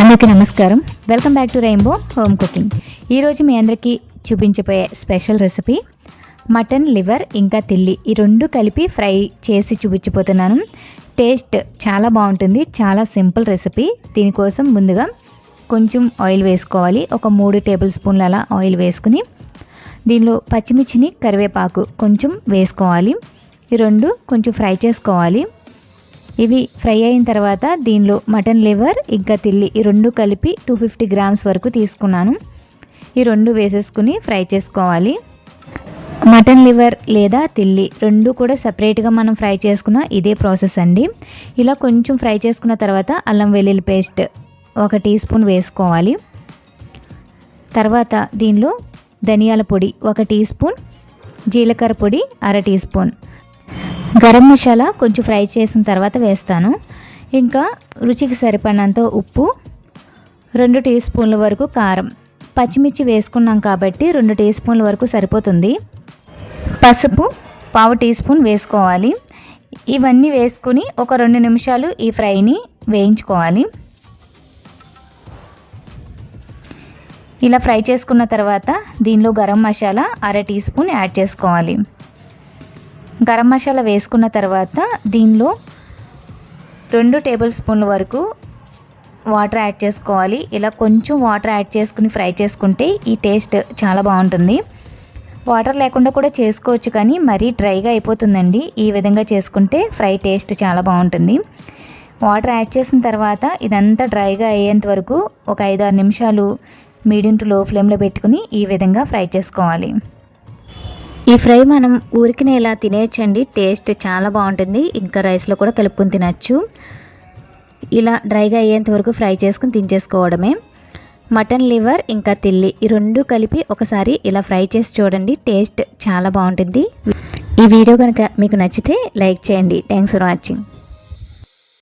అందరికీ నమస్కారం. Welcome back to rainbow home cooking. ఈరోజు మీ అందరికీ చూపించబోయే స్పెషల్ రెసిపీ మటన్ లివర్ ఇంకా తిల్లి ఈ రెండు కలిపి ఫ్రై చేసి చూపించబోతున్నాను. టేస్ట్ చాలా బాగుంటుంది. చాలా సింపుల్ రెసిపీ. దీనికోసం ముందుగా కొంచెం ఆయిల్ వేసుకోవాలి. ఒక 3 టేబుల్ స్పూన్ల అలా ఆయిల్ వేసుకుని దీనిలో పచ్చిమిర్చిని కరివేపాకు కొంచెం వేసుకోవాలి. ఈ రెండు కొంచెం ఫ్రై చేసుకోవాలి. ఇవి ఫ్రై అయిన తర్వాత దీనిలో మటన్ లివర్ ఇంకా తిల్లి ఈ రెండు కలిపి 250 గ్రామ్స్ వరకు తీసుకున్నాను. ఈ రెండు వేసేసుకుని ఫ్రై చేసుకోవాలి. మటన్ లివర్ లేదా తిల్లి రెండు కూడా సపరేట్గా మనం ఫ్రై చేసుకున్న ఇదే ప్రాసెస్ అండి. ఇలా కొంచెం ఫ్రై చేసుకున్న తర్వాత అల్లం వెల్లుల్లి పేస్ట్ 1 టీ స్పూన్ వేసుకోవాలి. తర్వాత దీనిలో ధనియాల పొడి 1 టీ స్పూన్, జీలకర్ర పొడి 1/2 టీ స్పూన్, గరం మసాలా కొంచెం ఫ్రై చేసిన తర్వాత వేస్తాను. ఇంకా రుచికి సరిపడినంత ఉప్పు, 2 టీ స్పూన్ల వరకు కారం, పచ్చిమిర్చి వేసుకున్నాం కాబట్టి 2 టీ స్పూన్ల వరకు సరిపోతుంది. పసుపు 1/2 టీ స్పూన్ వేసుకోవాలి. ఇవన్నీ వేసుకుని ఒక 2 నిమిషాలు ఈ ఫ్రైని వేయించుకోవాలి. ఇలా ఫ్రై చేసుకున్న తర్వాత దీనిలో garam masala 1/2 teaspoon add చేసుకోవాలి. గరం మసాలా వేసుకున్న తర్వాత దీనిలో 2 టేబుల్ స్పూన్ల వరకు వాటర్ యాడ్ చేసుకోవాలి. ఇలా కొంచెం వాటర్ యాడ్ చేసుకుని ఫ్రై చేసుకుంటే ఈ టేస్ట్ చాలా బాగుంటుంది. వాటర్ లేకుండా కూడా చేసుకోవచ్చు, కానీ మరీ డ్రైగా అయిపోతుందండి. ఈ విధంగా చేసుకుంటే ఫ్రై టేస్ట్ చాలా బాగుంటుంది. వాటర్ యాడ్ చేసిన తర్వాత ఇదంతా డ్రైగా అయ్యేంత వరకు ఒక 5-6 నిమిషాలు మీడియం టు లో ఫ్లేమ్లో పెట్టుకుని ఈ విధంగా ఫ్రై చేసుకోవాలి. ఈ ఫ్రై మనం ఊరికినే ఇలా తినేయచ్చండి. టేస్ట్ చాలా బాగుంటుంది. ఇంకా రైస్లో కూడా కలుపుకొని తినచ్చు. ఇలా డ్రైగా అయ్యేంత వరకు ఫ్రై చేసుకుని తినేసుకోవడమే. మటన్ లివర్ ఇంకా తిల్లి ఈ రెండు కలిపి ఒకసారి ఇలా ఫ్రై చేసి చూడండి. టేస్ట్ చాలా బాగుంటుంది. ఈ వీడియో కనుక మీకు నచ్చితే లైక్ చేయండి. Thanks for watching.